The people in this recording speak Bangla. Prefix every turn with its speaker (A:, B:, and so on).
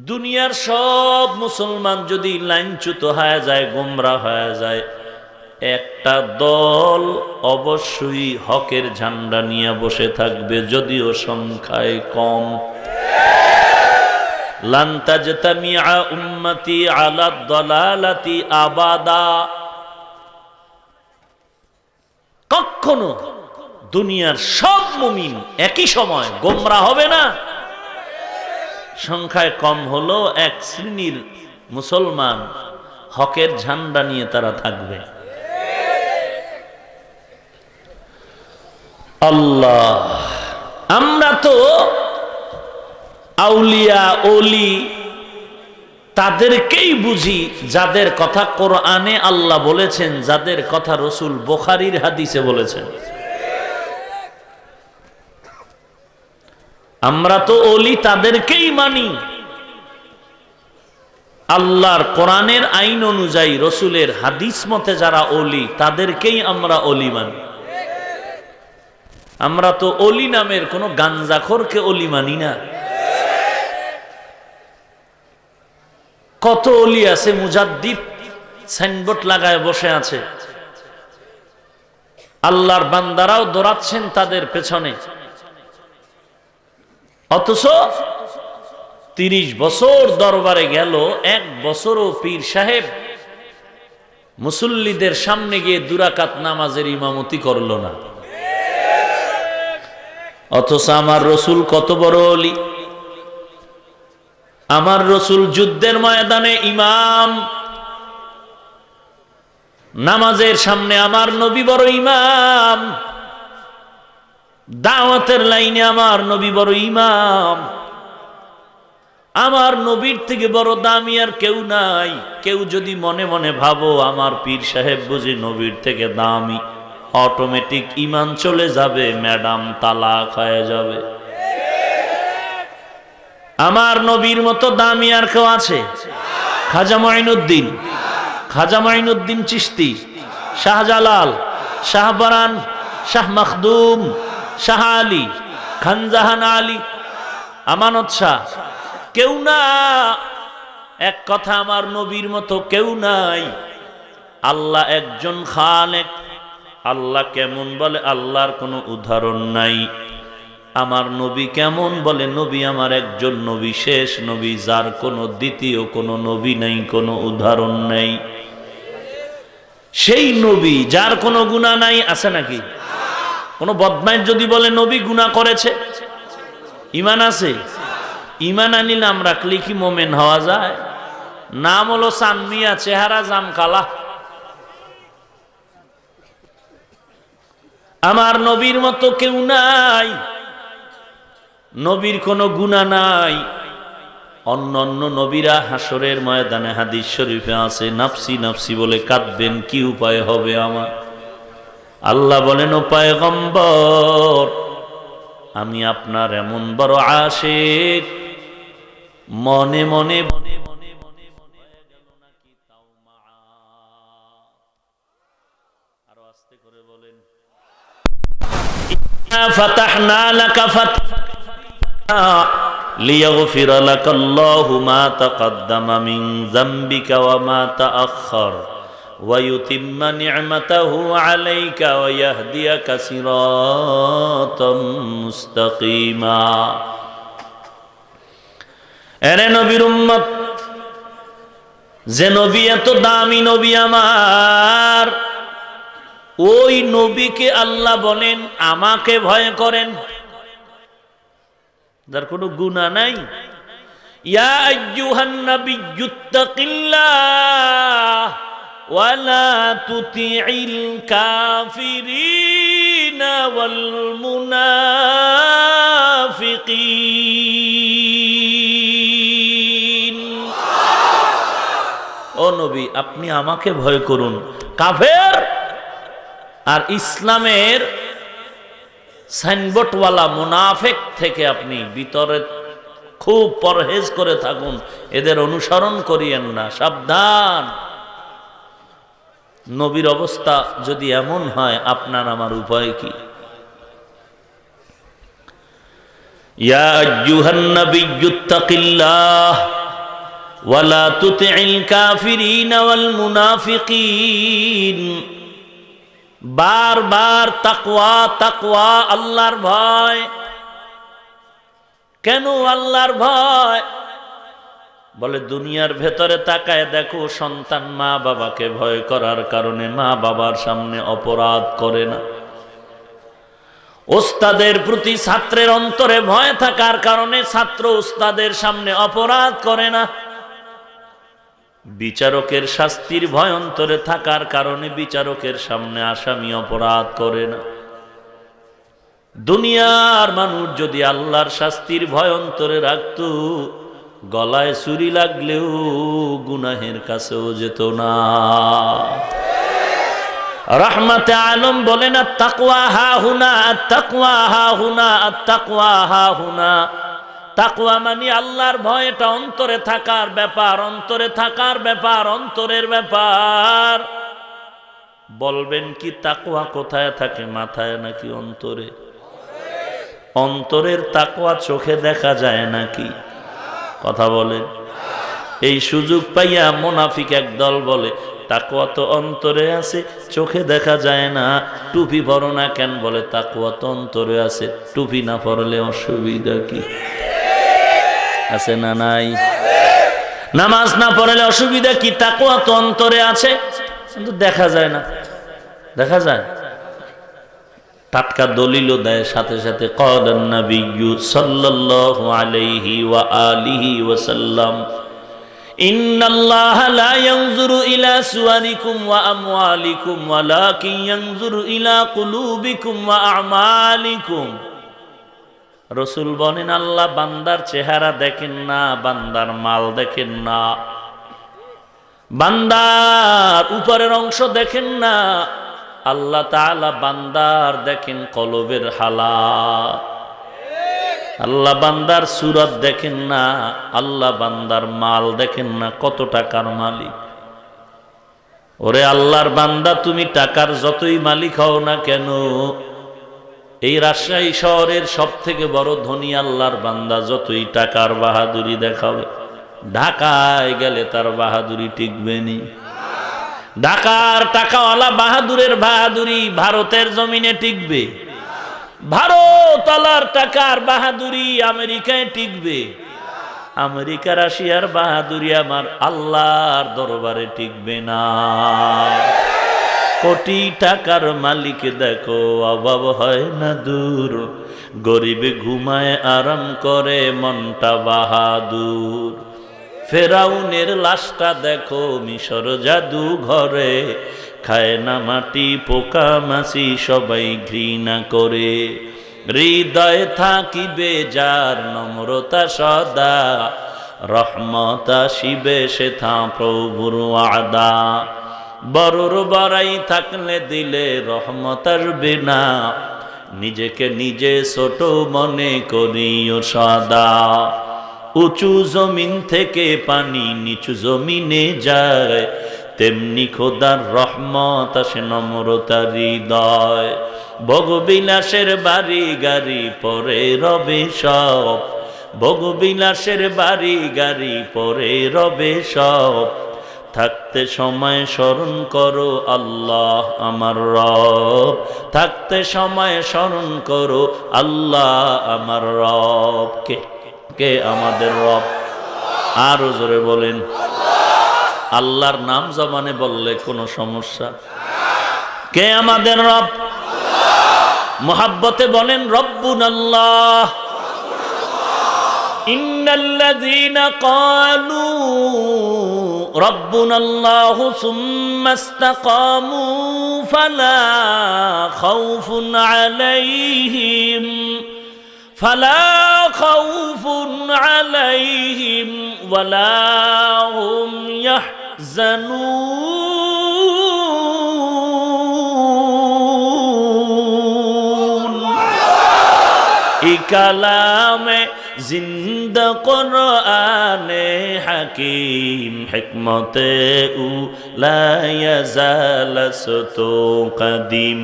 A: দুনিয়ার সব মুসলমান যদি লাইনচ্যুত হয়ে যায়, গোমরা হয়ে যায়, একটা দল অবশ্যই হকের ঝান্ডা নিয়ে বসে থাকবে, যদিও সংখ্যায় কম। লান তাজতামিআ উম্মতি আলা দালালাতি আবাদা। কখনো দুনিয়ার সব মুমিন একই সময় গোমরা হবে না। সংখ্যায় কম হলো এক শ্রেণীর মুসলমান হকের ঝান্ডা নিয়ে তারা থাকবে। আল্লাহ, আমরা তো আউলিয়া ওলি তাদেরকেই বুঝি যাদের কথা কোরআনে আল্লাহ বলেছেন, যাদের কথা রসুল বুখারীর হাদিসে বলেছেন। আমরা তো ওলি তাদেরকেই মানি আল্লাহর কোরআনের আইন অনুযায়ী, রসুলের হাদিস মতে যারা ওলি তাদেরকেই আমরা ওলি মানি। আমরা তো ওলি নামের কোন গাঞ্জাখোরকে ওলি মানি না। কত ওলি আছে মুজাদ্দিদ সাইনবোর্ড লাগায় বসে আছে, আল্লাহর বান্দারাও দৌড়াচ্ছেন তাদের পেছনে, অথচ 30 বছর দরবারে গেল, 1 বছরও পীর সাহেব মুসল্লিদের সামনে গিয়ে 2 রাকাত নামাজের ইমামতি করলো না। অথচ আমার রসুল কত বড় ওলি। আমার রসুল যুদ্ধের ময়দানে ইমাম, নামাজের সামনে আমার নবী বড় ইমাম, দাওয়াতের লাইনে আমার নবী বড় ইমাম। আমার নবীর থেকে বড় দামি আর কেউ নাই। কেউ যদি মনে মনে ভাবো আমার পীর সাহেব বুঝি নবীর থেকে দামি, অটোমেটিক ইমান চলে যাবে, ম্যাডাম তালাক হয়ে যাবে। আমার নবীর মতো দামি আর কেউ আছে? খাজা মঈনুদ্দিন, খাজা মঈনুদ্দিন চিশতি, শাহজালাল, শাহবারান, শাহ মখদুম, শাহ আলী, খানজাহান আলী, আমানত শাহ, কেউ না। এক কথা, আমার নবীর মতো কেউ নাই। আল্লাহ একজন খালেক। আল্লাহ কেমন বলে আল্লাহর কোনো উদাহরণ নাই। আমার নবী কেমন বলে নবী আমার একজন নবী, শেষ নবী, যার কোনো দ্বিতীয় কোনো নবী নাই, কোনো উদাহরণ নাই। সেই নবী যার কোনো গুনাহ নাই, আছে নাকি? কোন বদমাইশ যদি বলে নবী গুনাহ করেছে, ঈমান আছে? ঈমান আনি নাম রাখলে কি মোমেন হওয়া যায়? নাম হলো সানমিয়া, চেহারা জামকালা। আমার নবীর মতো কেউ নাই, নবীর কোনো গুনাহ নাই। অন্যান্য নবীরা হাসরের ময়দানে, হাদিস শরীফে আছে, নাফসি নাফসি বলে কাঁদবেন, কি উপায় হবে আমার? আল্লাহ বলেন, ও পয়গম্বর, আমি আপনার এমন বড় আশিক, মনে মনে মনে মনে মনে মনে গেল নাকি তাও মা। আরো আস্তে করে বলেন, ফাতাহনা লাকা ফাতহা লিয়াগফিরা লাকাল্লাহু মা তাকদ্দামা মিন যামবিকা ওয়া মা তাআখার ওয়া ইউতিম্মা নি'মাতাহু আলাইকা ওয়া ইয়াহদিয়াকা সিরাতাম মুস্তাকিমা। এরে নবীর উম্মত, যে নবী এত দামি নবী আমার, ওই নবীকে আল্লাহ বলেন আমাকে ভয় করেন, যার কোনো গুনাহ নাই। ইয়া আইয়ুহান নাবিয়্যুত্তাকিল্লাহ ওয়া লা তুতিইল কাফিরিনা ওয়াল মুনাফিকিন। ও নবী, আপনি আমাকে ভয় করুন, কাফের আর ইসলামের সাইনবোর্ডওয়ালা মুনাফিক থেকে আপনি ভিতরে খুব পরহেজ করে থাকুন, এদের অনুসরণ করিয়েন না, সাবধান। নবীর অবস্থা যদি এমন হয়, আপনার আমার উপায় কি? ইয়া আইয়ুহান নাবিয়্যুত্তাকিল্লাহ ওয়ালা তুতি'ল কাফিরিনা ওয়াল মুনাফিকিন। বারবার তাকওয়া তাকওয়া, আল্লাহর ভয়। কেন আল্লাহর ভয়? বলে দুনিয়ার ভেতরে তাকায় দেখো, সন্তান মা বাবাকে ভয় করার কারণে মা বাবার সামনে অপরাধ করে না। ওস্তাদের প্রতি ছাত্রের অন্তরে ভয় থাকার কারণে ছাত্র ওস্তাদের সামনে অপরাধ করে না। বিচারকের শাস্তির ভয় অন্তরে থাকার কারণে বিচারকের সামনে আসামি অপরাধ করে না। দুনিয়ার মানুষ যদি আল্লাহর শাস্তির ভয় অন্তরে রাখত, গলায় ছুরি লাগলেও গুনাহের কাছেও যেত না। রহমতে আলম বলেন, আত-তাকওয়া হাহুনা, আত-তাকওয়া হাহুনা, আত-তাকওয়া হাহুনা। তাকওয়া মানে আল্লাহর ভয়, এটা অন্তরে থাকার ব্যাপার, অন্তরে থাকার ব্যাপার, অন্তরের ব্যাপার। বলবেন কি তাকওয়া কোথায় থাকে, মাথায় নাকি অন্তরে? অন্তরের তাকওয়া চোখে দেখা যায় নাকি? কথা বলেন। এই সুযোগ পাইয়া মুনাফিক একদল বলে তাকওয়া তো অন্তরে আছে, চোখে দেখা যায় না। টুপি পরো না কেন? বলে তাকওয়া তো অন্তরে আছে, টুপি না পরলে অসুবিধা কি আছে না নাই? নামাজ না পড়লে অসুবিধা কি? তাকওয়া তো অন্তরে আছে, কিন্তু দেখা যায় না। দেখা যায় টাটকা দলিলও দেয় সাথে সাথে। ক্বালান নাবিয়্যু সাল্লাল্লাহু আলাইহি ওয়া আলিহি ওয়াসাল্লাম, ইন্নাল্লাহা লা ইয়ানজুরু ইলা সুওয়ারিকুম ওয়া আমওয়ালিকুম ওয়ালাকিন ইয়ানজুরু ইলা কুলুবিকুম ওয়া আমালিকুম। রাসূল বলেন, আল্লাহ বান্দার চেহারা দেখেন না, বান্দার মাল দেখেন না, বান্দার উপরের অংশ দেখেন না। আল্লাহ তাআলা বান্দার দেখেন কলবের হালাত। আল্লাহ বান্দার সুরত দেখেন না, আল্লাহ বান্দার মাল দেখেন না, কত টাকার মালিক। ওরে আল্লাহর বান্দা, তুমি টাকার যতই মালিক হও না কেন, এই রাজশাহী শহরের সব থেকে বড় ধনী আল্লাহর বান্দা যতই টাকার বাহাদুরি দেখাবে, ঢাকায় গেলে তার বাহাদুরি টিকবে নি। ঢাকার টাকাওয়ালা বাহাদুরের বাহাদুরি ভারতের জমিনে টিকবে, ভারত আলার টাকার বাহাদুরি আমেরিকায় টিকবে, আমেরিকা রাশিয়ার বাহাদুরি আমার আল্লাহর দরবারে টিকবে না। কোটি টাকার মালিক দেখো অভাব হয় না দূর, গরিবে ঘুমায় আরাম করে মনটা বাহাদুর। ফেরাউনের লাশটা দেখো মিশর জাদু ঘরে, খায় না মাটি পোকা মাছি সবাই ঘৃণা করে। হৃদয়ে থাকিবে যার নম্রতা সদা, রহমত আসিবে সেথা প্রভুর ওয়াদা। বড়র বড়াই থাকলে দিলে রহমত আসবে না, নিজেকে নিজে ছোট মনে করিও সদা। উঁচু জমিন থেকে পানি নিচু জমিনে যায়, তেমনি খোদার রহমত আসে নম্রতার হৃদয়। ভোগবিলাসের বাড়ি গাড়ি পরে রবে সব, ভোগবিলাসের বাড়ি গাড়ি পরে রবে সব। থাকতে সময় স্মরণ করো আল্লাহ আমার রব, থাকতে সময় স্মরণ করো আল্লাহ আমার রব। কে আমাদের রব? আরো জোরে বলেন। আল্লাহর নাম জবানে বললে কোনো সমস্যা? কে আমাদের রব? মুহাব্বতে বলেন রব্বুনাল্লাহ। ইন্নাল্লাযীনা ক্বালু রব্বুনাল্লাহু সুম্মা ইসতাকামু ফালা খাউফুন আলাইহিম ওয়ালা হুম ইয়াহজানুন। এই কালামে জিন্দা কুরআনে হাকিম, হিকমতে উ লা ইয়াজাল সতো কদিম।